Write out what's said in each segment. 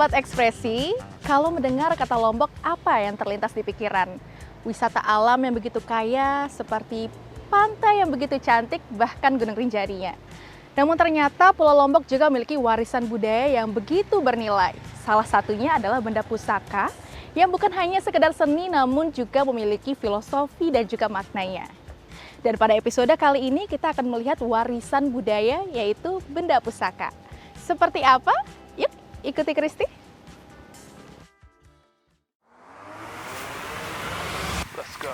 Sobat Ekspresi, kalau mendengar kata Lombok, apa yang terlintas di pikiran? Wisata alam yang begitu kaya, seperti pantai yang begitu cantik, bahkan Gunung Rinjaninya. Namun ternyata Pulau Lombok juga memiliki warisan budaya yang begitu bernilai. Salah satunya adalah benda pusaka, yang bukan hanya sekedar seni, namun juga memiliki filosofi dan juga maknanya. Dan pada episode kali ini kita akan melihat warisan budaya, yaitu benda pusaka. Seperti apa? Yuk, ikuti Kristi. Let's go.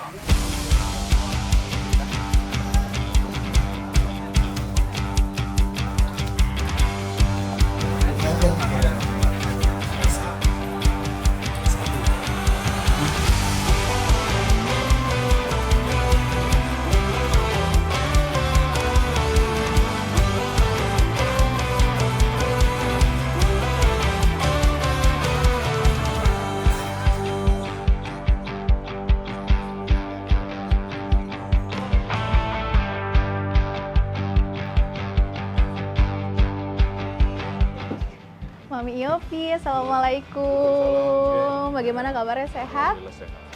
Mami Yopi, Assalamualaikum. Bagaimana kabarnya, sehat?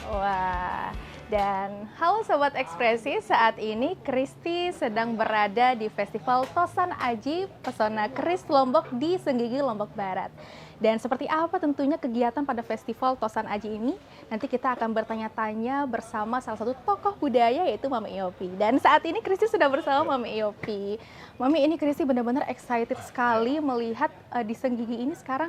Wah, dan halo Sobat Ekspresi, saat ini Kristi sedang berada di Festival Tosan Aji Pesona Keris Lombok di Senggigi, Lombok Barat. Dan seperti apa tentunya kegiatan pada Festival Tosan Aji ini? Nanti kita akan bertanya-tanya bersama salah satu tokoh budaya, yaitu Mami Yopi. Dan saat ini Kristi sudah bersama Mami Yopi. Mami, ini Kristi benar-benar excited sekali melihat di Senggigi ini sekarang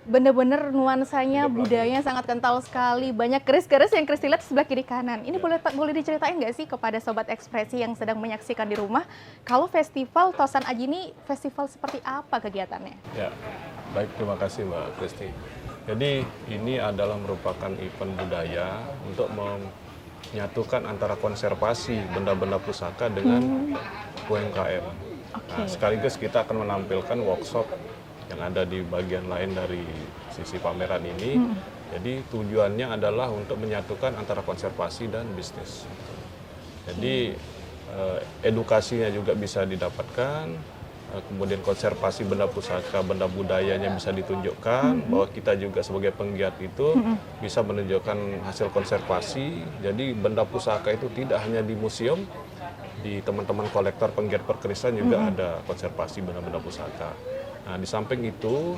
benar-benar nuansanya, budayanya sangat kental sekali. Banyak keris-keris yang Kristi lihat sebelah kiri kanan. Ini boleh diceritain nggak sih kepada Sobat Ekspresi yang sedang menyaksikan di rumah, kalau Festival Tosan Aji ini festival seperti apa kegiatannya? Ya, baik, terima kasih Mbak Kristi. Jadi ini adalah merupakan event budaya untuk menyatukan antara konservasi benda-benda pusaka dengan UMKM. Nah, sekaligus kita akan menampilkan workshop yang ada di bagian lain dari sisi pameran ini. Jadi tujuannya adalah untuk menyatukan antara konservasi dan bisnis. Jadi edukasinya juga bisa didapatkan, kemudian konservasi benda pusaka, benda budayanya bisa ditunjukkan, bahwa kita juga sebagai penggiat itu bisa menunjukkan hasil konservasi. Jadi benda pusaka itu tidak hanya di museum, di teman-teman kolektor penggiat perkerisan juga ada konservasi benda-benda pusaka. Nah, di samping itu,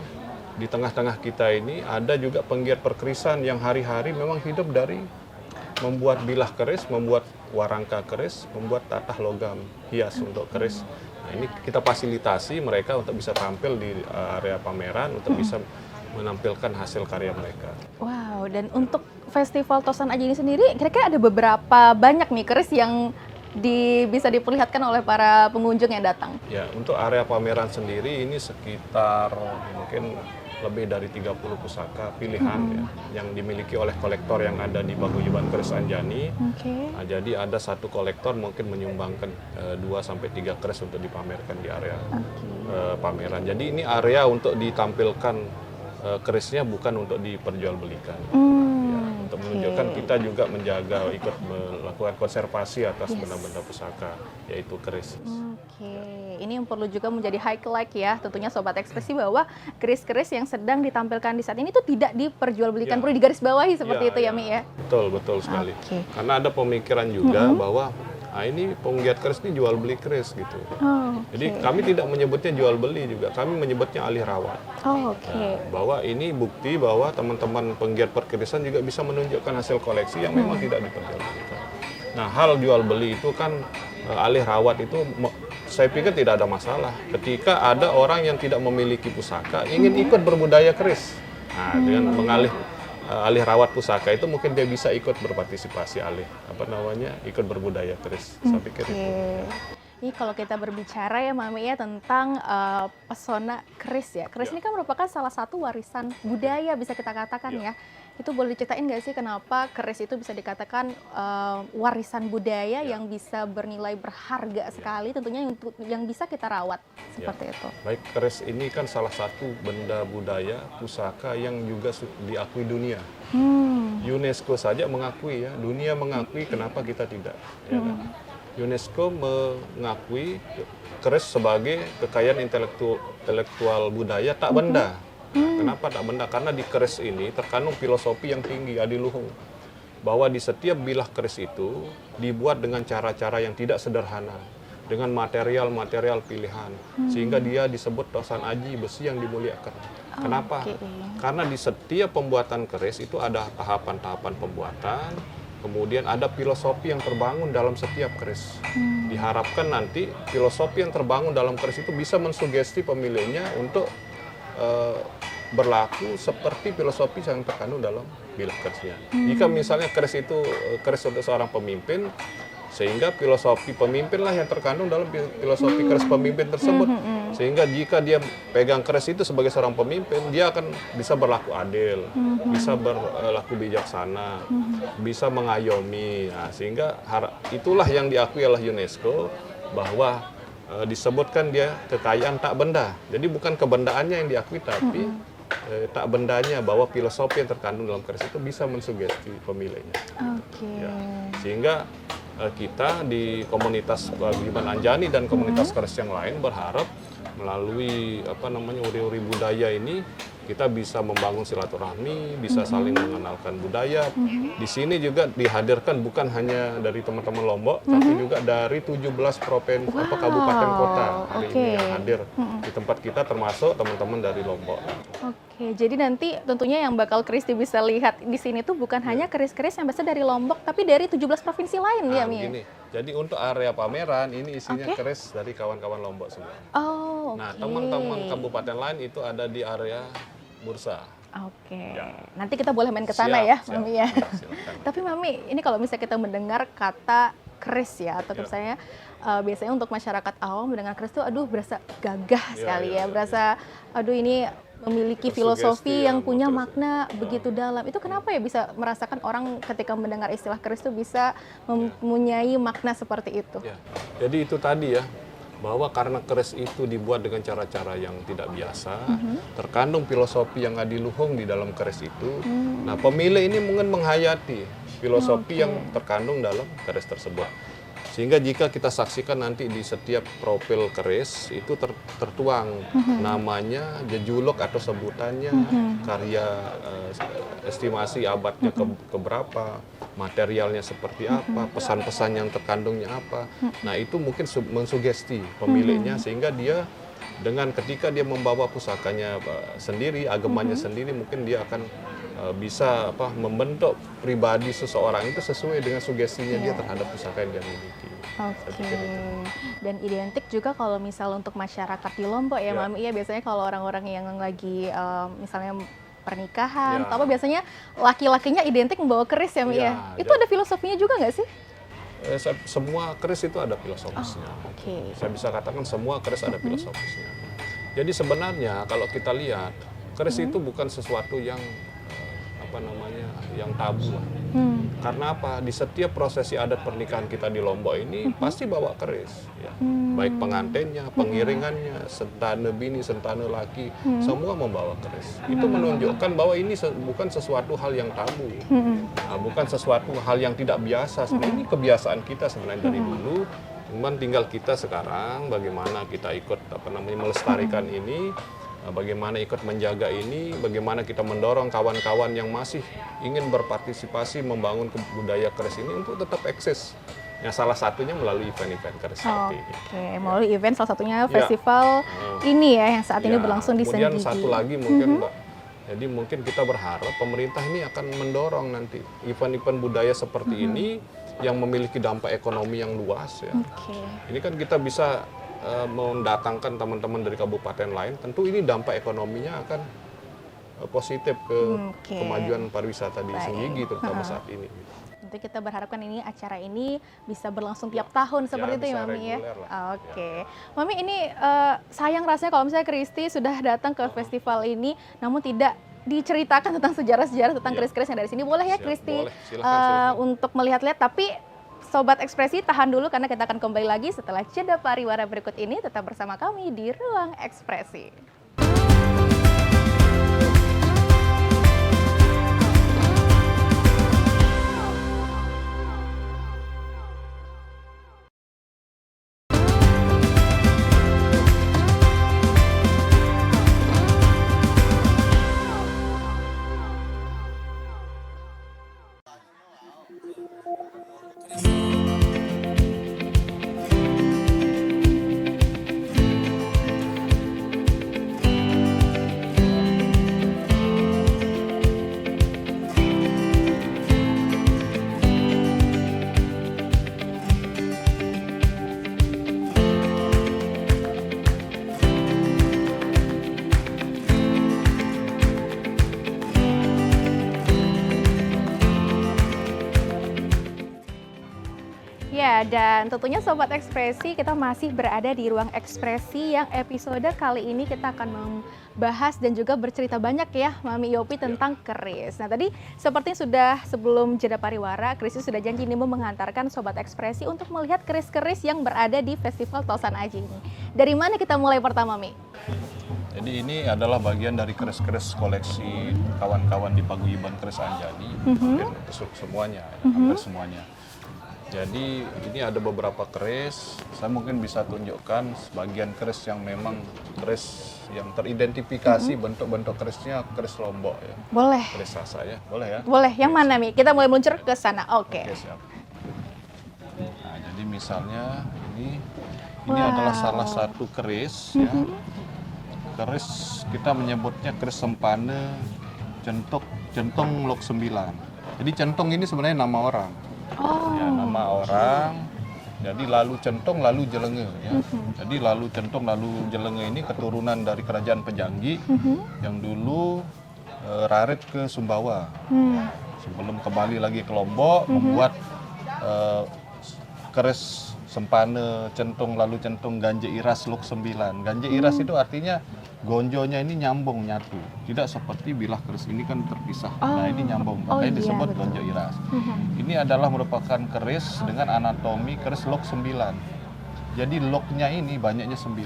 di tengah-tengah kita ini ada juga penggiat perkerisan yang hari-hari memang hidup dari membuat bilah keris, membuat warangka keris, membuat tatah logam hias untuk keris. Nah, ini kita fasilitasi mereka untuk bisa tampil di area pameran, untuk bisa menampilkan hasil karya mereka. Wow, dan untuk Festival Tosan Aji ini sendiri, kira-kira ada beberapa banyak nih keris yang bisa diperlihatkan oleh para pengunjung yang datang? Ya, untuk area pameran sendiri ini sekitar mungkin lebih dari 30 pusaka pilihan ya, yang dimiliki oleh kolektor yang ada di Paguyuban Keris Anjani. Nah, jadi ada satu kolektor mungkin menyumbangkan 2-3 keris untuk dipamerkan di area pameran. Jadi ini area untuk ditampilkan kerisnya, bukan untuk diperjualbelikan. Untuk menunjukkan kita juga menjaga, ikut melakukan konservasi atas benda-benda pusaka, yaitu keris. Ini yang perlu juga menjadi highlight ya, tentunya Sobat Ekspresi, bahwa keris-keris yang sedang ditampilkan di saat ini itu tidak diperjualbelikan, perlu digarisbawahi seperti itu ya, Mi ya? Betul sekali. Karena ada pemikiran juga bahwa ini penggiat keris ini jual beli keris gitu. Jadi kami tidak menyebutnya jual beli juga, kami menyebutnya alih rawat. Nah, bahwa ini bukti bahwa teman-teman penggiat perkerisan juga bisa menunjukkan hasil koleksi yang memang tidak diperjualbelikan. Nah, hal jual beli itu kan alih rawat itu saya pikir tidak ada masalah. Ketika ada orang yang tidak memiliki pusaka ingin ikut berbudaya keris, nah dengan alih rawat pusaka itu mungkin dia bisa ikut berpartisipasi ikut berbudaya keris. Saya pikir itu. Ini kalau kita berbicara ya Mami ya tentang pesona keris ya. Keris ini kan merupakan salah satu warisan budaya bisa kita katakan ya. Itu boleh diceritain nggak sih kenapa keris itu bisa dikatakan warisan budaya yang bisa bernilai berharga sekali, tentunya yang bisa kita rawat seperti itu. Baik, keris ini kan salah satu benda budaya pusaka yang juga diakui dunia. UNESCO saja mengakui ya, dunia mengakui, kenapa kita tidak? Ya kan? UNESCO mengakui keris sebagai kekayaan intelektual budaya tak benda. Kenapa tak benda? Karena di keris ini terkandung filosofi yang tinggi adiluhung. Bahwa di setiap bilah keris itu dibuat dengan cara-cara yang tidak sederhana. Dengan material-material pilihan. Sehingga dia disebut tosan aji, besi yang dimuliakan. Kenapa? Karena di setiap pembuatan keris itu ada tahapan-tahapan pembuatan, kemudian ada filosofi yang terbangun dalam setiap keris. Diharapkan nanti filosofi yang terbangun dalam keris itu bisa mensugesti pemiliknya untuk berlaku seperti filosofi yang terkandung dalam bilah kerisnya. Jika misalnya keris itu keris untuk seorang pemimpin, sehingga filosofi pemimpinlah yang terkandung dalam filosofi keris pemimpin tersebut. Sehingga jika dia pegang keris itu sebagai seorang pemimpin, dia akan bisa berlaku adil, bisa berlaku bijaksana, bisa mengayomi. Nah, sehingga itulah yang diakui oleh UNESCO bahwa disebutkan dia kekayaan tak benda. Jadi bukan kebendaannya yang diakui, tapi tak bendanya, bahwa filosofi yang terkandung dalam keris itu bisa mensugesti pemiliknya. Ya. Sehingga kita di komunitas Paguyuban Anjani dan komunitas keris yang lain berharap melalui uri-uri budaya ini kita bisa membangun silaturahmi, bisa saling mengenalkan budaya. Di sini juga dihadirkan bukan hanya dari teman-teman Lombok, tapi juga dari 17 provinsi kabupaten kota hari ini yang hadir di tempat kita, termasuk teman-teman dari Lombok. Oke, jadi nanti tentunya yang bakal Kristi bisa lihat di sini tuh bukan hanya keris-keris yang berasal dari Lombok, tapi dari 17 provinsi lain ya, Mi? Begini, jadi untuk area pameran ini isinya keris dari kawan-kawan Lombok semua. Nah, teman-teman kabupaten lain itu ada di area bursa. Nanti kita boleh main ke sana ya, Mami ya. Tapi Mami, ini kalau misalnya kita mendengar kata keris ya, atau misalnya biasanya untuk masyarakat awam mendengar keris itu aduh berasa gagah sekali ya, berasa aduh ini memiliki filosofi yang punya makna begitu dalam. Itu kenapa ya bisa merasakan orang ketika mendengar istilah keris itu bisa mempunyai makna seperti itu? Jadi itu tadi ya, bahwa karena keris itu dibuat dengan cara-cara yang tidak biasa, terkandung filosofi yang adiluhung di dalam keris itu. Nah, pemilih ini mungkin menghayati filosofi yang terkandung dalam keris tersebut. Sehingga jika kita saksikan nanti di setiap profil keris itu tertuang namanya, jejuluk atau sebutannya, karya estimasi abadnya keberapa, materialnya seperti apa, pesan-pesan yang terkandungnya apa. Nah, itu mungkin mensugesti pemiliknya sehingga dia dengan ketika dia membawa pusakanya sendiri, agamanya sendiri, mungkin dia akan bisa membentuk pribadi seseorang itu sesuai dengan sugestinya dia terhadap pusaka yang dia miliki. Dan identik juga kalau misal untuk masyarakat di Lombok ya, Mami ya, biasanya kalau orang-orang yang lagi misalnya pernikahan, atau apa biasanya laki-lakinya identik membawa keris ya, Mi ya. Itu ada filosofinya juga nggak sih? Semua keris itu ada filosofisnya. Saya bisa katakan semua keris ada filosofisnya. Jadi sebenarnya kalau kita lihat keris itu bukan sesuatu yang yang tabu. Karena apa? Di setiap prosesi adat pernikahan kita di Lombok ini pasti bawa keris. Ya. Baik pengantinnya, pengiringannya, sentane bini, sentane laki, semua membawa keris. Itu menunjukkan bahwa ini bukan sesuatu hal yang tabu. Nah, bukan sesuatu hal yang tidak biasa. Sebenarnya ini kebiasaan kita sebenarnya dari dulu. Cuman tinggal kita sekarang bagaimana kita ikut melestarikan ini. Bagaimana ikut menjaga ini, bagaimana kita mendorong kawan-kawan yang masih ingin berpartisipasi membangun budaya keris ini untuk tetap eksis. Yang salah satunya melalui event-event keris seperti ini. Melalui event salah satunya festival ini ya yang saat ini berlangsung di Senggigi. Kemudian satu lagi mungkin Mbak, jadi mungkin kita berharap pemerintah ini akan mendorong nanti event-event budaya seperti ini yang memiliki dampak ekonomi yang luas ya. Ini kan kita bisa mendatangkan teman-teman dari kabupaten lain, tentu ini dampak ekonominya akan positif ke kemajuan pariwisata di Senggigi terutama saat ini. Nanti kita berharapkan ini acara ini bisa berlangsung tiap tahun seperti itu ya, Mami ya. Mami, ini sayang rasanya kalau misalnya Kristi sudah datang ke festival ini namun tidak diceritakan tentang sejarah-sejarah tentang keris-keris yang dari sini. Boleh ya Kristi untuk melihat-lihat, tapi Sobat Ekspresi, tahan dulu karena kita akan kembali lagi setelah jeda pariwara berikut ini. Tetap bersama kami di Ruang Ekspresi. Ya, dan tentunya Sobat Ekspresi, kita masih berada di ruang ekspresi yang episode kali ini kita akan membahas dan juga bercerita banyak ya, Mami Yopi, tentang keris. Nah, tadi seperti sudah sebelum jeda pariwara, Kristi sudah janji nih mau mengantarkan Sobat Ekspresi untuk melihat keris-keris yang berada di Festival Tosan Aji ini. Dari mana kita mulai pertama, Mi? Jadi ini adalah bagian dari keris-keris koleksi kawan-kawan di Paguyuban Keris Anjani, hampir semuanya, hampir semuanya. Jadi ini ada beberapa keris, saya mungkin bisa tunjukkan sebagian keris yang memang keris yang teridentifikasi bentuk-bentuk kerisnya keris Lombok ya. Boleh. Keris Sasa ya, boleh ya? Boleh, yang mana Mi? Kita mulai meluncur ke sana, oke. Oke, siap. Nah, jadi misalnya ini adalah salah satu keris ya. Keris kita menyebutnya keris sempane centong lok 9. Jadi centong ini sebenarnya nama orang. Ya, nama orang. Jadi lalu centong lalu jelenge ya. Jadi lalu centong lalu jelenge ini keturunan dari kerajaan Pejanggi yang dulu rarit ke Sumbawa. Sebelum kembali lagi ke Lombok membuat keris sempane centong lalu centong ganje iras lok 9. Ganje iras itu artinya gonjonya ini nyambung nyatu, tidak seperti bilah keris ini kan terpisah. Nah ini nyambung, makanya disebut gonjo iras. Ini adalah merupakan keris dengan anatomi keris lok 9. Jadi loknya ini banyaknya 9.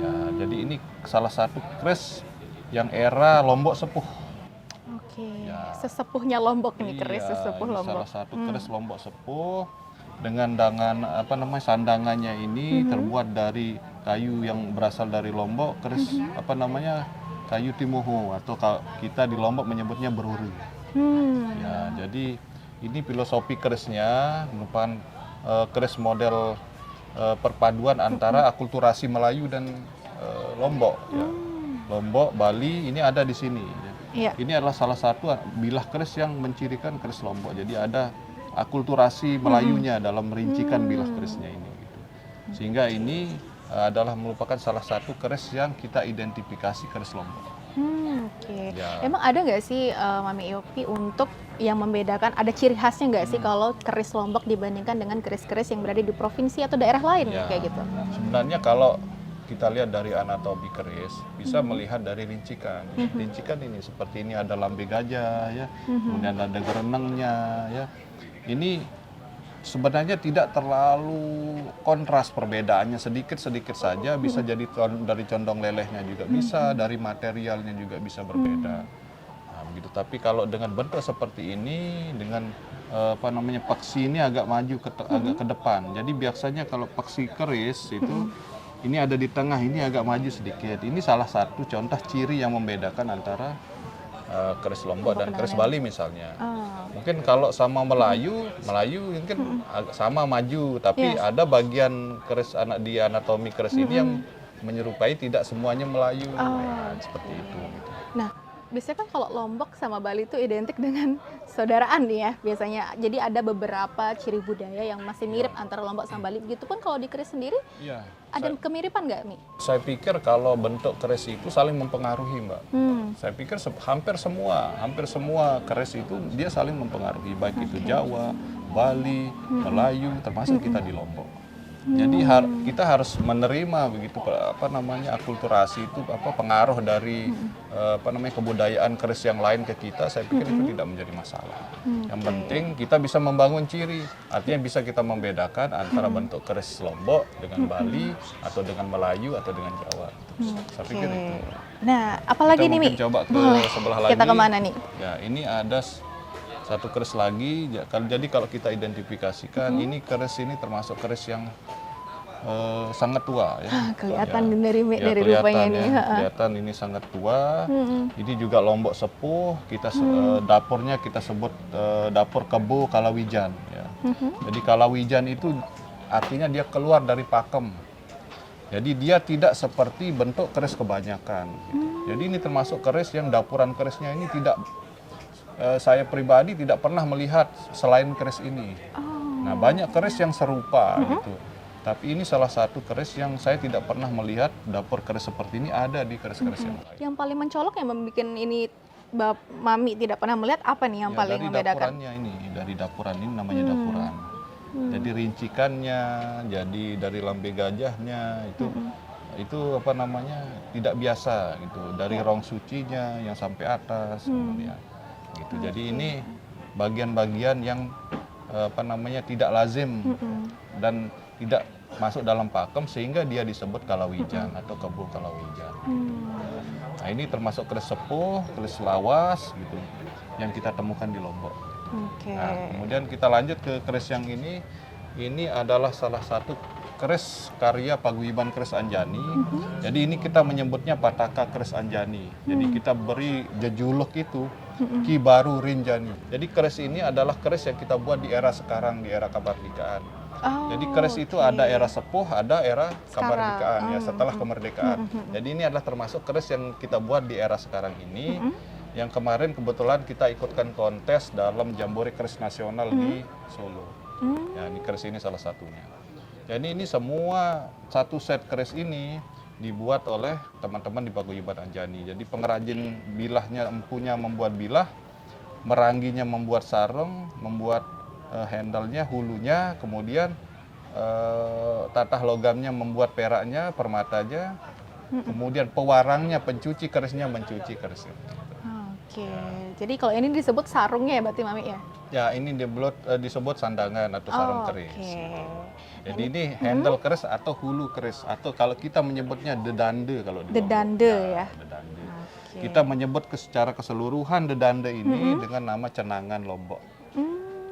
Ya, jadi ini salah satu keris yang era Lombok sepuh. Oke, Ya. sesepuhnya Lombok nih, keris sesepuh ini Lombok. salah satu keris Lombok sepuh dengan sandangannya ini terbuat dari kayu yang berasal dari Lombok, keris kayu timuhu atau kita di Lombok menyebutnya beruri. Ya, jadi ini filosofi kerisnya merupakan keris model perpaduan antara akulturasi Melayu dan Lombok. Ya. Lombok, Bali ini ada di sini. Iya. Ini adalah salah satu bilah keris yang mencirikan keris Lombok. Jadi ada akulturasi Melayunya dalam merincikan bilah kerisnya ini. Gitu. Sehingga ini adalah merupakan salah satu keris yang kita identifikasi keris Lombok. Oke. Ya. Emang ada nggak sih Mami Yopi untuk yang membedakan, ada ciri khasnya nggak sih kalau keris Lombok dibandingkan dengan keris-keris yang berada di provinsi atau daerah lain Ya. kayak gitu? Sebenarnya kalau kita lihat dari anatomi keris, bisa melihat dari rincikan. Rincikan ini seperti ini ada lambe gajah, ya, kemudian ada gerenengnya, ya. Ini sebenarnya tidak terlalu kontras perbedaannya, sedikit-sedikit saja, bisa jadi dari condong lelehnya juga bisa, dari materialnya juga bisa berbeda. Nah, begitu. Tapi kalau dengan bentuk seperti ini, dengan paksi ini agak maju agak ke depan. Jadi biasanya kalau paksi keris itu ini ada di tengah, ini agak maju sedikit. Ini salah satu contoh ciri yang membedakan antara keris Lombok dan keris Bali misalnya. Mungkin kalau sama Melayu mungkin sama maju, tapi ada bagian keris di anatomi keris ini yang menyerupai, tidak semuanya Melayu. Nah, seperti itu. Gitu. Nah, biasanya kan kalau Lombok sama Bali itu identik dengan saudaraan nih ya biasanya. Jadi ada beberapa ciri budaya yang masih mirip antara Lombok sama Bali. Begitupun kalau di keris sendiri, ada kemiripan nggak, Mi? Saya pikir kalau bentuk keris itu saling mempengaruhi, Mbak. Saya pikir hampir semua keris itu dia saling mempengaruhi, baik itu Jawa, Bali, Melayu, termasuk kita di Lombok. Jadi kita harus menerima begitu akulturasi itu pengaruh dari kebudayaan keris yang lain ke kita. Saya pikir itu tidak menjadi masalah. Yang penting kita bisa membangun ciri, artinya bisa kita membedakan antara bentuk keris Lombok dengan Bali atau dengan Melayu atau dengan Jawa. Saya pikir itu. Nah, apalagi Kita nih, Mi? mungkin coba ke sebelah lagi. Kita kemana nih? Ya, ini ada satu keris lagi. Jadi kalau kita identifikasikan, ini keris ini termasuk keris yang sangat tua ya. Kelihatan Ya. dari Ya, rupanya kelihatan nih. ya, kelihatan ini sangat tua. Ini juga Lombok sepuh. Kita dapurnya kita sebut dapur Kebo Kalawijan ya. Jadi Kalawijan itu artinya dia keluar dari pakem. Jadi dia tidak seperti bentuk keris kebanyakan. Gitu. Jadi ini termasuk keris yang dapuran kerisnya ini tidak, saya pribadi tidak pernah melihat selain keris ini. Nah, banyak keris yang serupa gitu. Tapi ini salah satu keris yang saya tidak pernah melihat dapur keris seperti ini ada di keris-keris yang lain. Yang paling mencolok yang membuat ini Mami tidak pernah melihat apa nih yang paling dari membedakan? Dapurannya ini, dari dapuran ini namanya dapuran. Jadi rincikannya, jadi dari lambe gajahnya itu apa namanya tidak biasa gitu. Dari rong sucinya yang sampai atas kemudian gitu. Jadi ini bagian-bagian yang apa namanya tidak lazim dan tidak masuk dalam pakem sehingga dia disebut kalawijan atau kebo kalawijan. Nah ini termasuk keris sepuh, keris lawas gitu yang kita temukan di Lombok. Nah, kemudian kita lanjut ke keris yang ini. Ini adalah salah satu keris karya Paguyuban Keris Anjani. Jadi ini kita menyebutnya Pataka Keris Anjani. Jadi kita beri jejuluk itu Ki Baru Rinjani. Jadi keris ini adalah keris yang kita buat di era sekarang, di era kemerdekaan. Jadi keris itu ada era sepuh, ada era kemerdekaan ya setelah kemerdekaan. Jadi ini adalah termasuk keris yang kita buat di era sekarang ini. Yang kemarin kebetulan kita ikutkan kontes dalam Jambore Keris Nasional di Solo. Ya, ini keris ini salah satunya. Jadi ini semua satu set keris ini dibuat oleh teman-teman di Paguyuban Anjani. Jadi pengrajin bilahnya, empunya membuat bilah, merangginya membuat sarung, membuat handle-nya, hulunya, kemudian tatah logamnya membuat peraknya, permatanya, kemudian pewarangnya, pencuci kerisnya mencuci kerisnya. Jadi kalau ini disebut sarungnya ya berarti Mami ya? Ya, ini disebut sandangan atau sarung keris. Jadi ini handle keris atau hulu keris atau kalau kita menyebutnya dedande kalau di dedande ya. Dedande. Kita menyebut secara keseluruhan dedande ini dengan nama cenangan Lombok.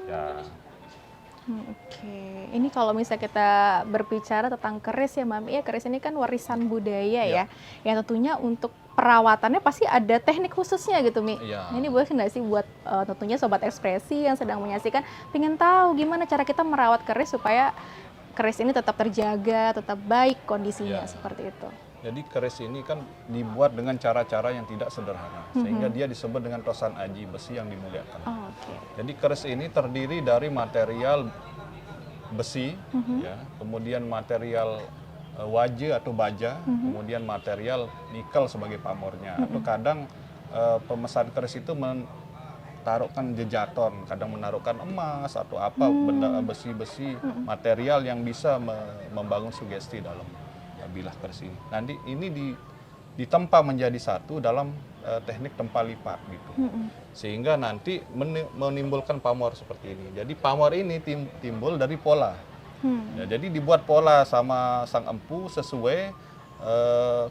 Ya. Ini kalau misalnya kita berbicara tentang keris ya Mami ya, keris ini kan warisan budaya ya. Yang tentunya untuk perawatannya pasti ada teknik khususnya gitu Mi. Ini boleh nggak sih buat tentunya Sobat Ekspresi yang sedang menyaksikan pengen tahu gimana cara kita merawat keris supaya keris ini tetap terjaga, tetap baik kondisinya seperti itu. Jadi keris ini kan dibuat dengan cara-cara yang tidak sederhana, sehingga dia disebut dengan tosan aji, besi yang dimuliakan. Jadi keris ini terdiri dari material besi, ya, kemudian material waja atau baja, kemudian material nikel sebagai pamornya. Atau kadang pemesan keris itu menaruhkan jejaton, kadang menaruhkan emas atau apa benda besi-besi material yang bisa membangun sugesti dalam bilah keris ini. Nanti ini ditempa menjadi satu dalam teknik tempa lipat gitu. Sehingga nanti menimbulkan pamor seperti ini. Jadi pamor ini timbul dari pola. Ya, jadi dibuat pola sama sang empu sesuai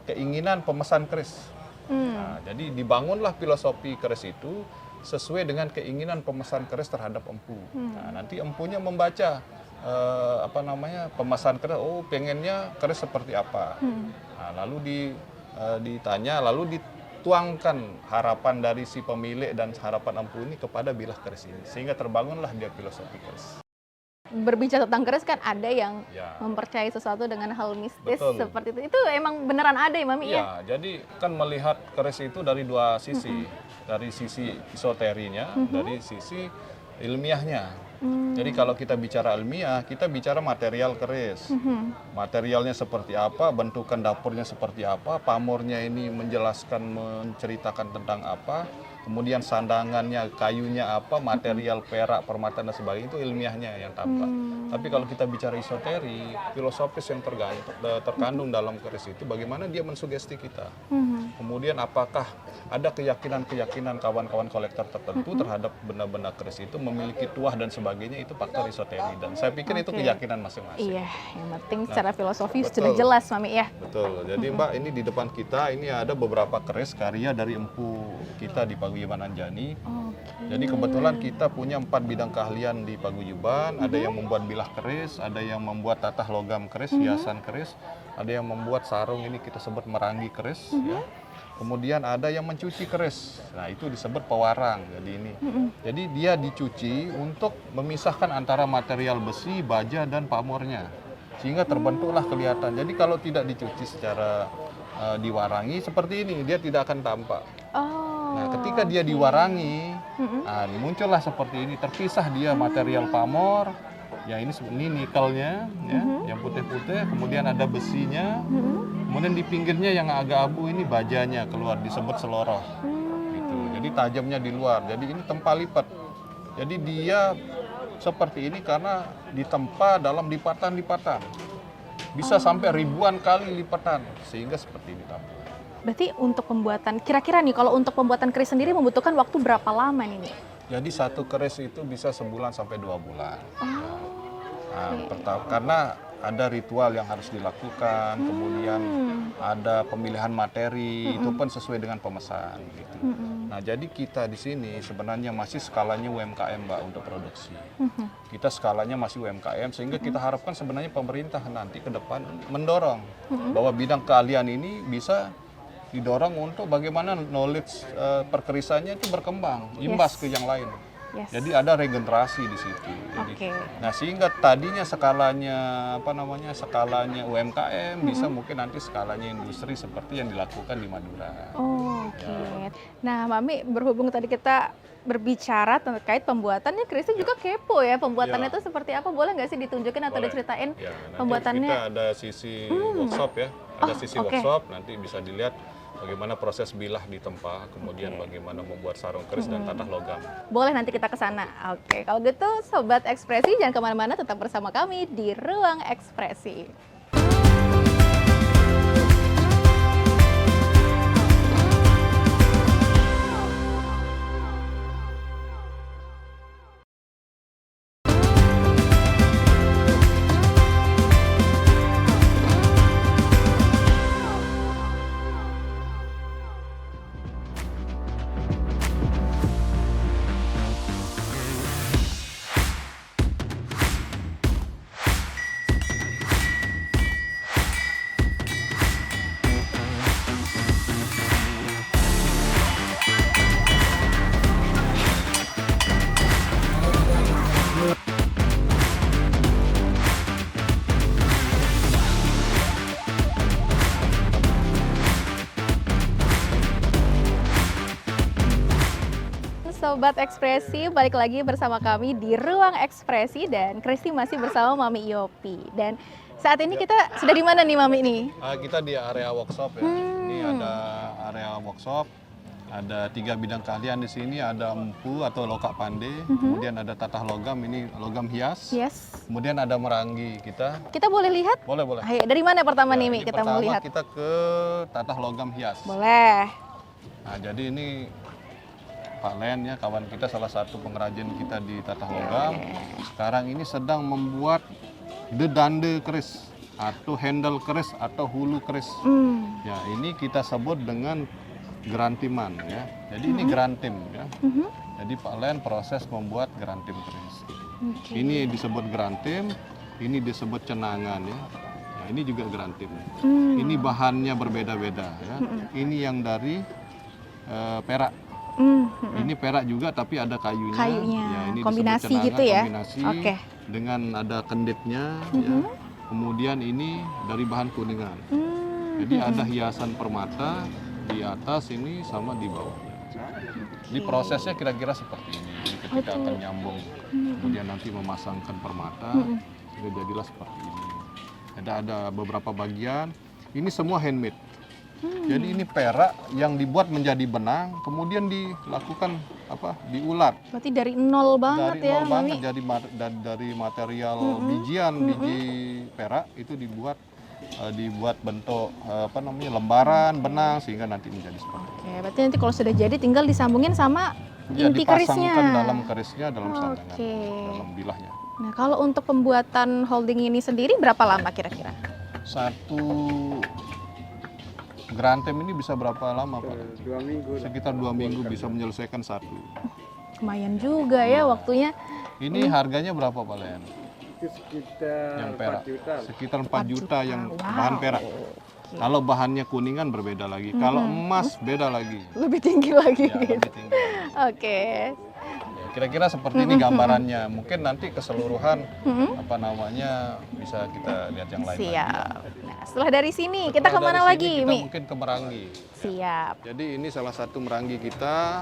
keinginan pemesan keris. Nah, jadi dibangunlah filosofi keris itu sesuai dengan keinginan pemesan keris terhadap empu. Nah, nanti empunya membaca apa namanya pemesan keris, oh pengennya keris seperti apa. Nah, lalu ditanya, lalu dituangkan harapan dari si pemilik dan harapan empu ini kepada bilah keris ini, sehingga terbangunlah dia filosofi keris. Berbicara tentang keris kan ada yang mempercayai sesuatu dengan hal mistis seperti itu. Itu emang beneran ada ya Mami ya? Jadi kan melihat keris itu dari dua sisi. Dari sisi esoterinya, dari sisi ilmiahnya. Jadi kalau kita bicara ilmiah, kita bicara material keris. Materialnya seperti apa, bentukan dapurnya seperti apa, pamornya ini menceritakan tentang apa, kemudian sandangannya, kayunya apa, material perak, permata dan sebagainya, itu ilmiahnya yang tampak. Tapi kalau kita bicara esoteri, filosofis yang terkandung dalam keris itu, bagaimana dia mensugesti kita. Kemudian apakah ada keyakinan-keyakinan kawan-kawan kolektor tertentu terhadap benda-benda keris itu memiliki tuah dan sebagainya, itu faktor esoteri. Dan saya pikir itu keyakinan masing-masing. Iya, yang penting secara filosofi sudah jelas Mami ya. Betul, jadi Mbak ini di depan kita ini ada beberapa keris karya dari empu kita di Paguyuban Anjani. Jadi kebetulan kita punya 4 bidang keahlian di Paguyuban. Ada yang membuat bilah keris, ada yang membuat tatah logam keris, hiasan keris, ada yang membuat sarung, ini kita sebut merangi keris. Ya. Kemudian ada yang mencuci keris, nah itu disebut pewarang. Jadi dia dicuci untuk memisahkan antara material besi, baja dan pamornya, sehingga terbentuklah kelihatan. Jadi kalau tidak dicuci secara diwarangi seperti ini, dia tidak akan tampak. Nah, ketika dia diwarangi, muncullah seperti ini, terpisah dia material pamor. Ya ini nikelnya, ya, yang putih-putih, kemudian ada besinya, kemudian di pinggirnya yang agak abu ini bajanya keluar, disebut seloroh. Gitu. Jadi tajamnya di luar. Jadi ini tempa lipat. Jadi dia seperti ini karena ditempa dalam lipatan-lipatan. Bisa sampai ribuan kali lipatan, sehingga seperti ini tampak. Berarti untuk pembuatan, kira-kira nih kalau untuk pembuatan keris sendiri membutuhkan waktu berapa lama nih, Mi? Jadi satu keris itu bisa sebulan sampai 2 bulan. Nah, Oke. karena ada ritual yang harus dilakukan, kemudian ada pemilihan materi, itu pun sesuai dengan pemesan. Gitu. Nah, jadi kita di sini sebenarnya masih skalanya UMKM, Mbak, untuk produksi. Kita skalanya masih UMKM, sehingga kita harapkan sebenarnya pemerintah nanti ke depan mendorong bahwa bidang keahlian ini bisa didorong untuk bagaimana knowledge perkerisannya itu berkembang, imbas ke yang lain. Yes. Jadi ada regenerasi di situ. Jadi, Oke. nah sehingga tadinya skalanya skalanya UMKM bisa mungkin nanti skalanya industri seperti yang dilakukan di Madura. Oke. Nah, Mami, berhubung tadi kita berbicara terkait pembuatannya, Kristi juga kepo ya. Pembuatannya Ya. itu seperti apa? Boleh nggak sih ditunjukin atau Boleh. diceritain Ya, nanti pembuatannya? kita ada sisi workshop ya, ada sisi oke. workshop nanti bisa dilihat bagaimana proses bilah di tempa, kemudian bagaimana membuat sarung keris dan tatah logam. Boleh nanti kita ke sana. Oke, kalau gitu Sobat Ekspresi jangan kemana-mana, tetap bersama kami di Ruang Ekspresi. Sobat Ekspresi, balik lagi bersama kami di Ruang Ekspresi dan Kristi masih bersama Mami Yopi. Dan saat ini kita sudah di mana nih, Mami nih? Kita di area workshop ya. Ini ada area workshop. Ada 3 bidang keahlian di sini. Ada empu atau lokak pandai. Kemudian ada tatah logam. Ini logam hias. Yes. Kemudian ada merangi kita. Kita boleh lihat? Boleh, boleh. Ayo, dari mana pertama nih, Mi? Ini Kita mau pertama lihat. kita ke tatah logam hias. Boleh. Nah, jadi ini Pak Len ya, kawan kita, salah satu pengrajin kita di tatah logam. Sekarang ini sedang membuat dedande keris atau handle keris atau hulu keris. Ya, ini kita sebut dengan gerantiman ya. Jadi ini gerantim ya. Jadi Pak Len proses membuat gerantim keris. Ini disebut gerantim, ini disebut cenangan ya. Nah, ini juga gerantim. Ini bahannya berbeda-beda ya. Ini yang dari perak. Ini perak juga tapi ada kayunya. Kayunya. Ya, ini Kombinasi disebut cenangan, gitu ya? Kombinasi Oke. dengan ada kenditnya ya. Kemudian ini dari bahan kuningan. Jadi ada hiasan permata di atas ini sama di bawahnya. Jadi prosesnya kira-kira seperti ini. Jadi ketika akan nyambung, kemudian nanti memasangkan permata, jadilah seperti ini. Ada beberapa bagian. Ini semua handmade. Jadi ini perak yang dibuat menjadi benang, kemudian dilakukan diulat. Berarti dari nol banget Dari ya, nol Mami? banget, dari material bijian, biji perak itu dibuat bentuk lembaran benang sehingga nanti menjadi seperti ini. Oke, berarti nanti kalau sudah jadi tinggal disambungin sama Ya, inti kerisnya. dipasangkan dalam kerisnya, dalam sandangan, Oke. dalam bilahnya. Nah, kalau untuk pembuatan holding ini sendiri berapa lama kira-kira? Satu grantem ini bisa berapa lama, Pak? 2 minggu. Sekitar 2 minggu bisa menyelesaikan satu. Lumayan juga ya waktunya. Ini harganya berapa, Pak Len? Itu sekitar Yang perak? 4 juta. Sekitar 4 juta yang Wow. bahan perak. Kalau bahannya kuningan berbeda lagi. Kalau emas beda lagi. Lebih tinggi lagi. Ya, lebih tinggi. Oke. Ya, kira-kira seperti ini gambarannya. Mungkin nanti keseluruhan bisa kita lihat yang lain. lagi. Siap. Nah, setelah dari sini kita Setelah kemana dari lagi, sini kita Mi? mungkin ke Merangi. Siap. Jadi ini salah satu merangi kita,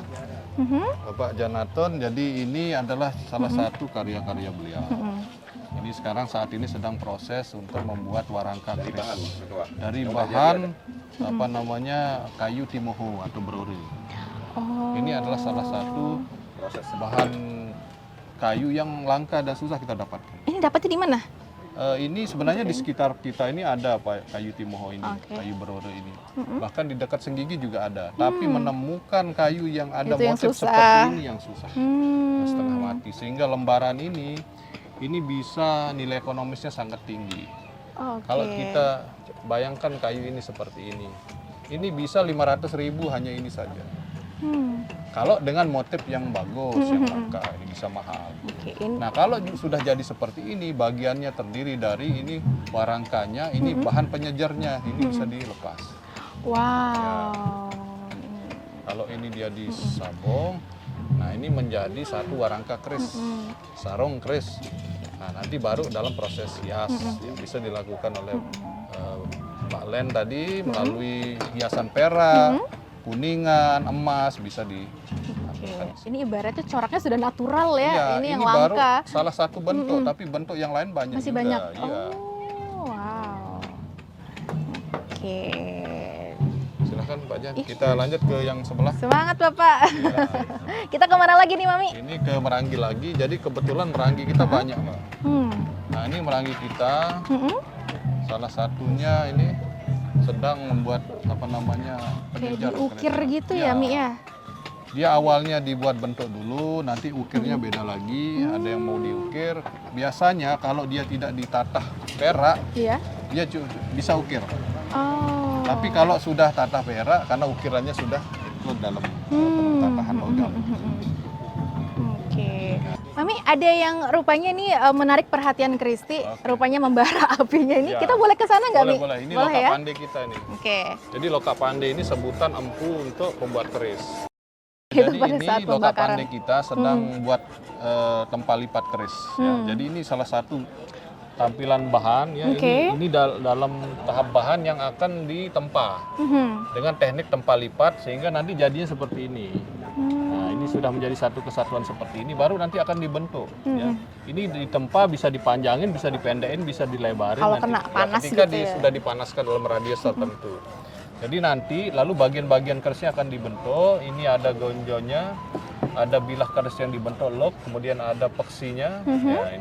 Bapak Janaton. Jadi ini adalah salah satu karya-karya beliau. Ini sekarang saat ini sedang proses untuk membuat warangka keris dari bahan kayu timoho atau brori. Oh. Ini adalah salah satu bahan kayu yang langka dan susah kita dapatkan. Ini dapatnya di mana? Ini sebenarnya di sekitar kita ini ada kayu timoho ini, Oke. kayu berode ini. Bahkan di dekat Senggigi juga ada. Tapi menemukan kayu yang ada Itu yang motif susah. seperti ini yang susah. Hmm. Setengah mati. Sehingga lembaran ini bisa nilai ekonomisnya sangat tinggi. Oke. Kalau kita bayangkan kayu ini seperti ini bisa 500.000 hanya ini saja. Kalau dengan motif yang bagus, yang langka, ini bisa mahal. Oke, ini Nah, kalau sudah jadi seperti ini, bagiannya terdiri dari ini warangkanya, ini bahan penyejarnya, ini bisa dilepas. wow. Kalau ini dia disabong, nah ini menjadi satu warangka keris, sarung keris. Nah, nanti baru dalam proses hias yang bisa dilakukan oleh Mbak Len tadi melalui hiasan perak, kuningan, emas bisa di. Oke. Ini ibaratnya coraknya sudah natural ya. Iya, ini yang baru langka. salah satu bentuk, tapi bentuk yang lain banyak Masih juga. banyak. Iya. Oh, wow. Oke. Silahkan Pak Jan, kita lanjut ke yang sebelah. Semangat Bapak. Iya. Kita kemana lagi nih Mami? Ini ke Merangi lagi, jadi kebetulan Merangi kita banyak Mbak. Nah ini Merangi kita, salah satunya ini sedang membuat apa namanya Kayak penyejar diukir kereta. gitu ya Mi ya? Dia awalnya dibuat bentuk dulu, nanti ukirnya beda lagi, ada yang mau diukir. Biasanya kalau dia tidak ditatah perak, Iya. dia bisa ukir. Oh. Tapi kalau sudah tatah perak, karena ukirannya sudah ikut dalam tatahan logam. Oke. Mami, ada yang rupanya nih menarik perhatian Kristi, Oke. rupanya membara apinya ini. Ya. Kita boleh ke sana nggak, Mi? Boleh, ini Boleh loka ya? pandai kita nih. Oke. Jadi loka pandai ini sebutan empu untuk pembuat keris. Itu Jadi pada ini saat loka pembakaran. pandai kita sedang buat tempal lipat keris. Ya. Jadi ini salah satu tampilan bahan ya. Oke. Ini dalam tahap bahan yang akan ditempa Mhm. dengan teknik tempal lipat sehingga nanti jadinya seperti ini. Nah, ini sudah menjadi satu kesatuan seperti ini, baru nanti akan dibentuk. Ya. Ini ditempa, bisa dipanjangin, bisa dipendekin, bisa dilebarin. Kalau nanti, kena panas ketika gitu ya. sudah dipanaskan dalam radius tertentu. Jadi nanti lalu bagian-bagian kerisnya akan dibentuk. Ini ada gonjonya, ada bilah keris yang dibentuk log, kemudian ada peksinya. Ya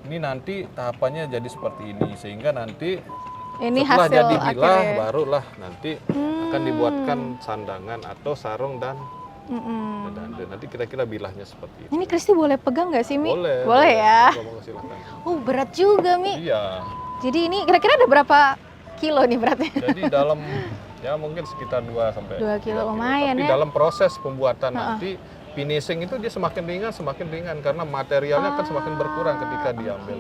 ini nanti tahapannya jadi seperti ini sehingga nanti Ini setelah hasil jadi bilah akhirnya. barulah nanti akan dibuatkan sandangan atau sarung dan dande. Nanti kira-kira bilahnya seperti itu. Ini Kristi boleh pegang nggak sih, Mi? Boleh. Boleh ya. Monggo, silakan. Berat juga, Mi. Iya. Jadi ini kira-kira ada berapa kilo nih beratnya? Jadi dalam ya mungkin sekitar 2 sampai 2 kilo, 3 lumayan Tapi ya. dalam proses pembuatan nanti finishing itu dia semakin ringan karena materialnya akan semakin berkurang ketika diambil.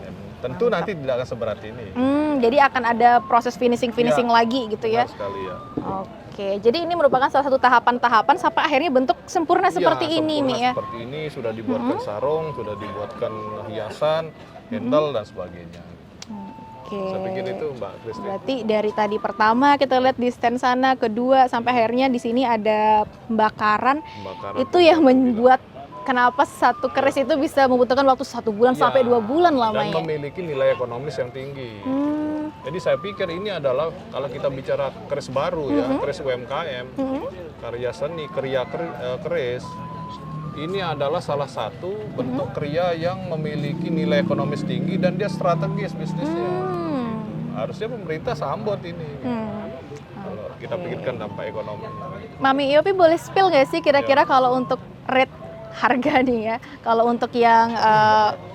Dan tentu nanti tidak akan seberat ini. Jadi akan ada proses finishing lagi gitu ya. Benar sekali ya. Oke, jadi ini merupakan salah satu tahapan-tahapan sampai akhirnya bentuk sempurna seperti Iya, ini, Mi sempurna ya. Seperti ini sudah dibuatkan sarung, sudah dibuatkan hiasan, handle dan sebagainya. Oke. Saya pikir itu Mbak Kristi. Berarti dari tadi pertama kita lihat di stand sana, kedua sampai akhirnya di sini ada pembakaran. Pembakaran Itu yang membuat kenapa satu keris itu bisa membutuhkan waktu 1 bulan Iya, sampai 2 bulan dan lamanya. memiliki nilai ekonomis yang tinggi. Jadi saya pikir ini adalah kalau kita bicara keris baru ya, keris UMKM, karya seni, keris, ini adalah salah satu bentuk kriya yang memiliki nilai ekonomis tinggi dan dia strategis bisnisnya. Harusnya pemerintah sambut ini. Kalau kita pikirkan dampak ekonomi. Mami Iopi boleh spill nggak sih kira-kira kalau untuk rate harga nih ya, kalau untuk yang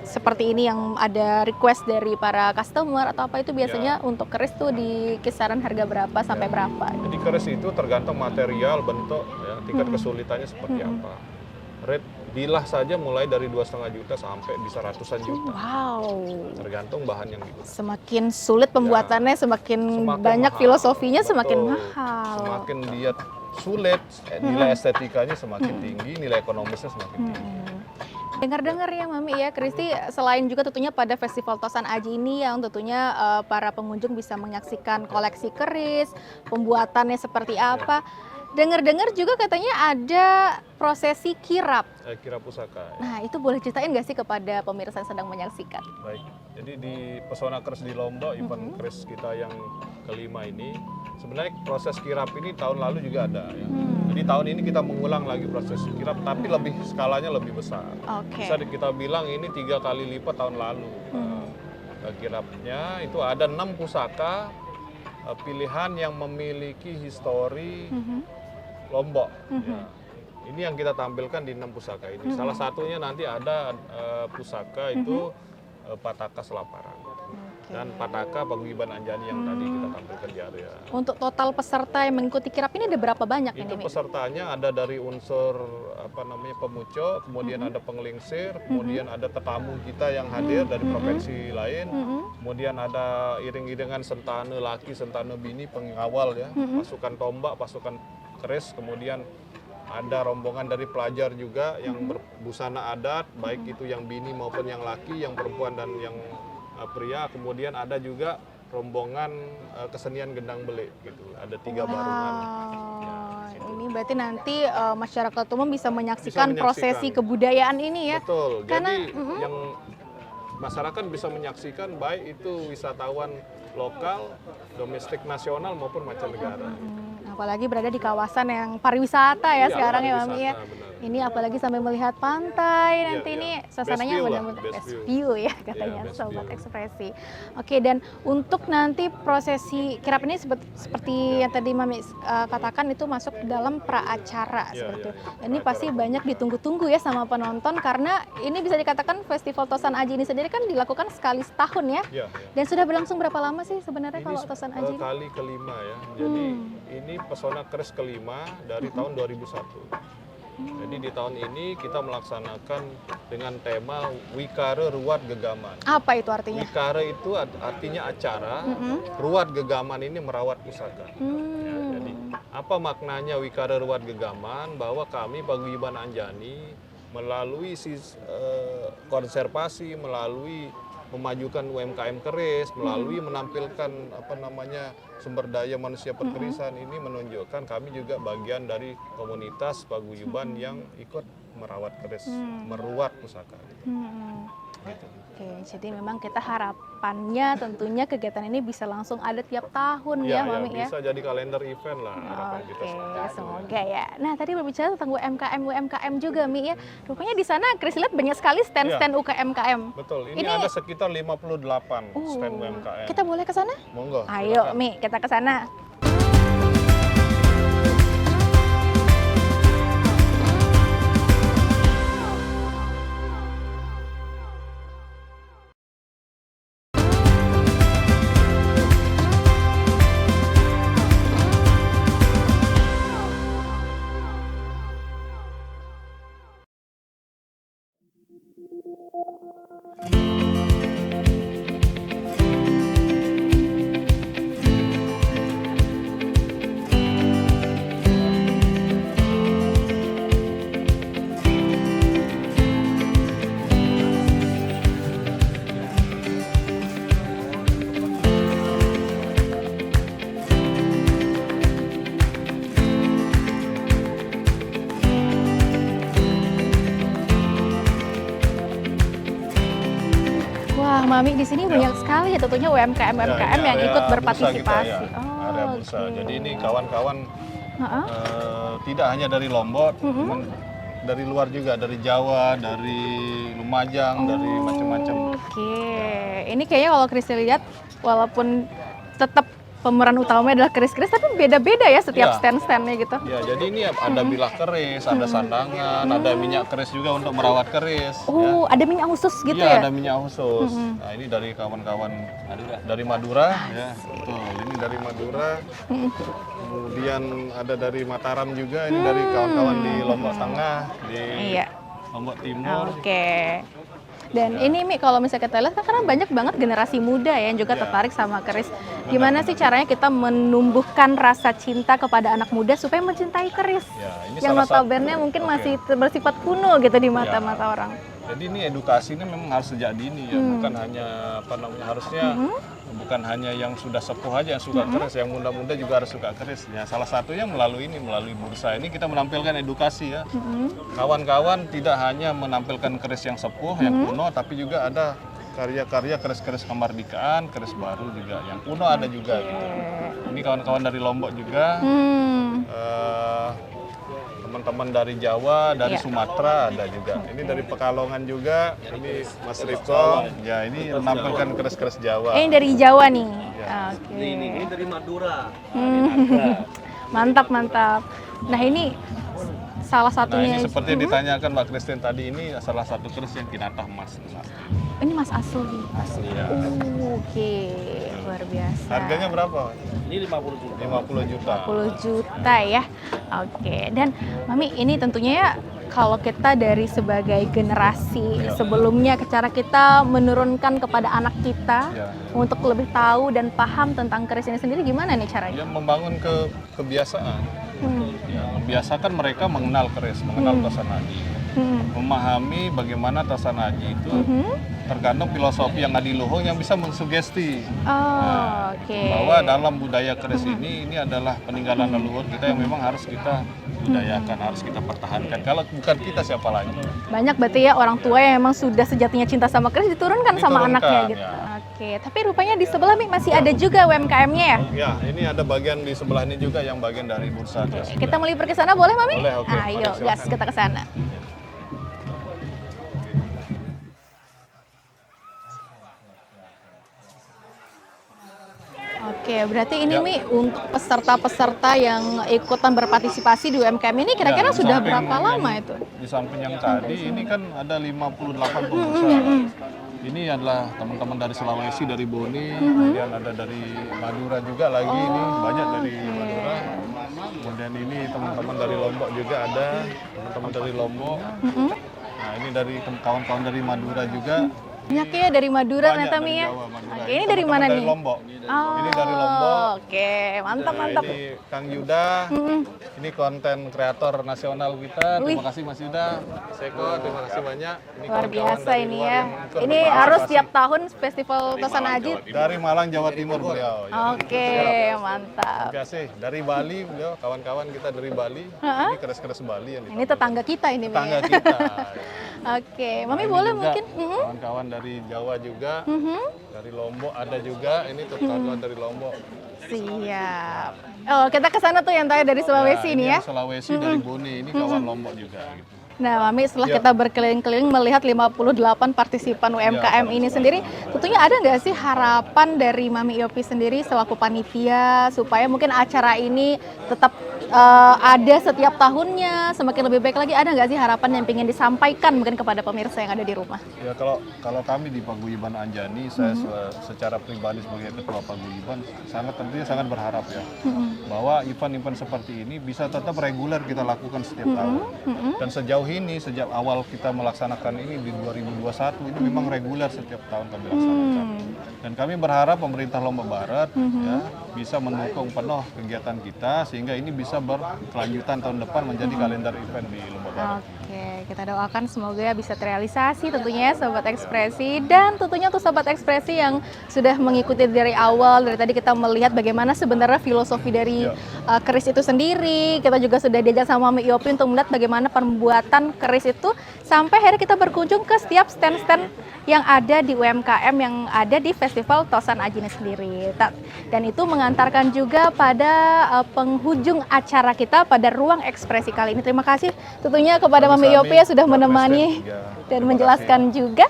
seperti ini yang ada request dari para customer atau apa itu biasanya untuk keris tuh di kisaran harga berapa sampai berapa? Jadi keris itu tergantung material, bentuk, ya, tingkat kesulitannya seperti apa. Rate bilah saja mulai dari 2,5 juta sampai bisa ratusan juta. Wow. Tergantung bahan yang digunakan. Semakin sulit pembuatannya, semakin banyak mahal. filosofinya, semakin Betul. mahal. Semakin dia sulit, nilai estetikanya semakin tinggi, nilai ekonomisnya semakin tinggi. Dengar-dengar ya Mami ya, Kristi selain juga tentunya pada Festival Tosan Aji ini yang tentunya para pengunjung bisa menyaksikan koleksi keris, pembuatannya seperti apa. Dengar-dengar juga katanya ada prosesi kirap. Kira pusaka. Ya. Nah itu boleh ceritain nggak sih kepada pemirsa yang sedang menyaksikan? Baik, jadi di Pesona Keris di Lombok, event keris kita yang kelima ini, sebenarnya proses kirap ini tahun lalu juga ada ya. Jadi tahun ini kita mengulang lagi proses kirap, tapi lebih skalanya lebih besar. Oke. Bisa kita bilang ini 3 kali lipat tahun lalu. Kirapnya itu ada 6 pusaka pilihan yang memiliki histori Lombok. Ya. Ini yang kita tampilkan di 6 pusaka ini. Salah satunya nanti ada pusaka itu Pataka Selaparan. Dan Pataka Paguyuban Anjani yang tadi kita tampilkan di area. Untuk total peserta yang mengikuti kirap ini ada berapa banyak Itu ini, Mi? pesertanya ada dari unsur pemucuk, kemudian ada pengelingsir, kemudian ada tetamu kita yang hadir dari provinsi lain, kemudian ada iring-iringan sentane laki, sentane bini, pengawal ya, pasukan tombak, pasukan keris, kemudian ada rombongan dari pelajar juga yang berbusana adat, baik itu yang bini maupun yang laki, yang perempuan dan yang pria. Kemudian ada juga rombongan kesenian gendang belik gitu. Ada 3 barungan. Ya, Ini berarti nanti masyarakat umum bisa menyaksikan prosesi kebudayaan ini ya. Betul. Karena, Jadi yang masyarakat bisa menyaksikan baik itu wisatawan lokal, domestik nasional maupun mancanegara. Apalagi berada di kawasan yang pariwisata ya Iya, sekarang ya Mami ya. pariwisata, benar. Ini apalagi sampai melihat pantai nanti Iya, ini iya. suasananya Best view lah, benar-benar best best view. view ya katanya Iya, best Sobat view. Ekspresi. Oke, dan untuk nanti prosesi kirap ini seperti yang tadi Mami katakan itu masuk dalam praacara Iya, seperti iya, itu. iya. Ini pasti banyak ditunggu-tunggu ya sama penonton karena ini bisa dikatakan Festival Tosan Aji ini sendiri kan dilakukan sekali setahun ya. Ya, ya. Dan sudah berlangsung berapa lama sih sebenarnya Ini kalau Tosan Aji ini? kali kelima ya. Jadi ini pesona keris kelima dari tahun 2001. Jadi di tahun ini kita melaksanakan dengan tema Wikare Ruat Gegaman. Apa itu artinya? Wikare itu artinya acara, Ruat Gegaman ini merawat pusaka. Ya, jadi apa maknanya Wikare Ruat Gegaman? Bahwa kami Paguyuban Anjani melalui konservasi, melalui memajukan UMKM keris, melalui menampilkan sumber daya manusia perkerisan ini menunjukkan kami juga bagian dari komunitas paguyuban yang ikut merawat keris, meruat pusaka. Gitu. Oke, jadi memang kita harapannya tentunya kegiatan ini bisa langsung ada tiap tahun ya, Mami ya. Bisa jadi kalender event lah harapan kita. Oke, semoga ya. Nah, tadi berbicara tentang UMKM juga, Mi ya. Rupanya di sana Chris lihat banyak sekali stand-stand UMKM. Betul, ini ada sekitar 58 stand UMKM. Kita boleh ke sana? Monggo. Ayo, silakan. Mi, kita ke sana. Wah, Mami di sini banyak sekali ya tentunya UMKM Ya, ini yang area ikut bursa berpartisipasi. kita, ya. Area bursa. Oke. Jadi ini kawan-kawan Heeh. tidak hanya dari Lombok, cuman dari luar juga, dari Jawa, dari Lumajang, dari macam-macam. Oke, ini kayaknya kalau Chris lihat walaupun tetap pemeran utamanya adalah keris-keris, tapi beda-beda ya setiap Ya. stand-standnya gitu. Ya, jadi ini ada bilah keris, ada sandangan, ada minyak keris juga untuk merawat keris. Oh, ada minyak khusus gitu Iya, ya? ada minyak khusus. Nah, ini dari kawan-kawan dari Madura, ya. Betul, ini dari Madura. Kemudian ada dari Mataram juga, ini dari kawan-kawan di Lombok Tengah, di Iya. Lombok Timur. Oke. Dan ini Mi, kalau misalnya kita lihat kan karena banyak banget generasi muda ya yang juga Iya. tertarik sama keris. Gimana sih caranya kita menumbuhkan rasa cinta kepada anak muda supaya mencintai keris? Ya, ini Yang salah satu- notabene mungkin Oke. masih bersifat kuno gitu di mata-mata orang. Jadi ini edukasi ini memang harus sejak dini ya, bukan hanya harusnya bukan hanya yang sudah sepuh aja yang suka keris, yang muda-muda juga harus suka keris. Ya, salah satunya melalui bursa ini kita menampilkan edukasi ya. Kawan-kawan tidak hanya menampilkan keris yang sepuh, yang kuno, tapi juga ada karya-karya keris-keris kemerdekaan, keris baru juga, yang kuno ada juga gitu. Ini kawan-kawan dari Lombok juga. Hmm. teman dari Jawa, dari Iya. Sumatera ada juga. Ini dari Pekalongan juga. Ini Mas Riko. Ya, ini menampilkan keris-keris Jawa. Ini dari Jawa nih. Ya. Oke. Ini dari Madura. Mantap, mantap. Nah, ini salah Nah, satunya. ini seperti yang ditanyakan Mbak Christine tadi, ini salah satu keris yang kinatah emas. Ini Mas asli. Asli ya. Oke, luar biasa. Harganya berapa? Ini 50 juta. 50 juta. 10 juta ya. Oke, dan Mami ini tentunya ya kalau kita dari sebagai generasi Ya. sebelumnya cara kita menurunkan kepada anak kita Ya. untuk lebih tahu dan paham tentang keris ini sendiri gimana nih caranya? Dia membangun kebiasaan. Hmm. Ya, membiasakan mereka mengenal keris, mengenal tosan aji. Hmm. Memahami bagaimana tosan aji itu Mhm. tergantung filosofi yang adiluhung yang bisa mensugesti Oh, oke. bahwa dalam budaya keris ini adalah peninggalan leluhur kita yang memang harus kita budayakan, harus kita pertahankan. Kalau bukan kita, siapa lagi? Banyak berarti ya orang tua yang memang sudah sejatinya cinta sama keris diturunkan sama Diturunkan, anaknya gitu. ya. Oke, tapi rupanya di sebelah Mi masih ada juga UMKM-nya ya? Ya, ini ada bagian di sebelah ini juga yang bagian dari bursa jas. Kita melipir ke sana boleh Mami? Boleh, oke. Ayo, Mari, gas silakan. kita ke sana. Oke, berarti ini Ya. Mi untuk peserta-peserta yang ikutan berpartisipasi di UMKM ini kira-kira Ya, di sudah samping berapa yang- lama itu? Di samping yang tadi, ini kan ada 58 pengusaha. Ini adalah teman-teman dari Sulawesi, dari Boni, kemudian ada dari Madura juga lagi, ini banyak dari Madura. Kemudian ini teman-teman dari Lombok juga ada, teman-teman dari Lombok. Nah, ini dari kawan-kawan dari Madura juga. Banyak ya dari Madura Banyak ternyata dari Mi ya. Jawa, Madura. Oke, ini dari mana teman-teman nih? Dari Lombok. Oh, Ini dari Lombok. Oke, mantap Nah, mantap. ini Kang Yuda, ini konten kreator nasional kita. Terima kasih Mas Yuda, Seko, terima kasih banyak. Ini Luar kawan-kawan biasa dari ini luar ya. yang ikut Ini berpartisipasi. harus tiap tahun Festival Tosan Aji. Dari Malang, Jawa Timur beliau. Ya. Oke, mantap. Terima kasih. Dari Bali beliau, kawan-kawan kita dari Bali. Ini keris-keris Bali yang Ini tetangga kita ini Mi. tetangga ya. kita. Oke, Mami Nah, ini boleh juga mungkin. kawan-kawan dari Jawa juga, dari Lombok ada juga. Ini kawan-kawan dari Lombok. Siap. Oh, kita ke sana tuh yang tadi dari Sulawesi ini nih ya. yang Sulawesi dari Boni, ini kawan Lombok juga. Gitu. Nah, Mami, setelah Ya. kita berkeliling-keliling melihat 58 partisipan UMKM ini sendiri, tentunya ada nggak sih harapan dari Mami Yopi sendiri selaku panitia supaya mungkin acara ini tetap ada setiap tahunnya, semakin lebih baik lagi, ada nggak sih harapan yang ingin disampaikan mungkin kepada pemirsa yang ada di rumah? Ya kalau kami di Paguyuban Anjani, saya secara pribadi sebagai ketua Paguyuban tentunya sangat berharap ya bahwa event-event seperti ini bisa tetap reguler kita lakukan setiap tahun. Dan sejauh ini sejak awal kita melaksanakan ini di 2021 ini memang reguler setiap tahun kami laksanakan. Dan kami berharap pemerintah Lombok Barat ya bisa mendukung penuh kegiatan kita sehingga ini bisa berkelanjutan tahun depan menjadi kalender event di Lombok Barat. Oke, kita doakan semoga bisa terrealisasi tentunya ya Sobat Ekspresi, dan tentunya untuk Sobat Ekspresi yang sudah mengikuti dari awal, dari tadi kita melihat bagaimana sebenarnya filosofi dari keris itu sendiri. Kita juga sudah diajak sama Mami Yopi untuk melihat bagaimana pembuatan keris itu sampai akhirnya kita berkunjung ke setiap stand-stand yang ada di UMKM yang ada di Festival Tosan Aji ini sendiri. Dan itu mengantarkan juga pada penghujung acara kita pada ruang ekspresi kali ini. Terima kasih tentunya kepada Mami Yopi ya sudah menemani dan menjelaskan juga.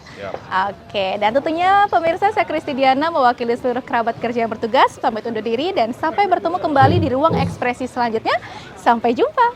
Oke, dan tentunya pemirsa, saya Kristi Diana mewakili seluruh kerabat kerja yang bertugas pamit undur diri dan sampai bertemu kembali di ruang ekspresi selanjutnya. Sampai jumpa.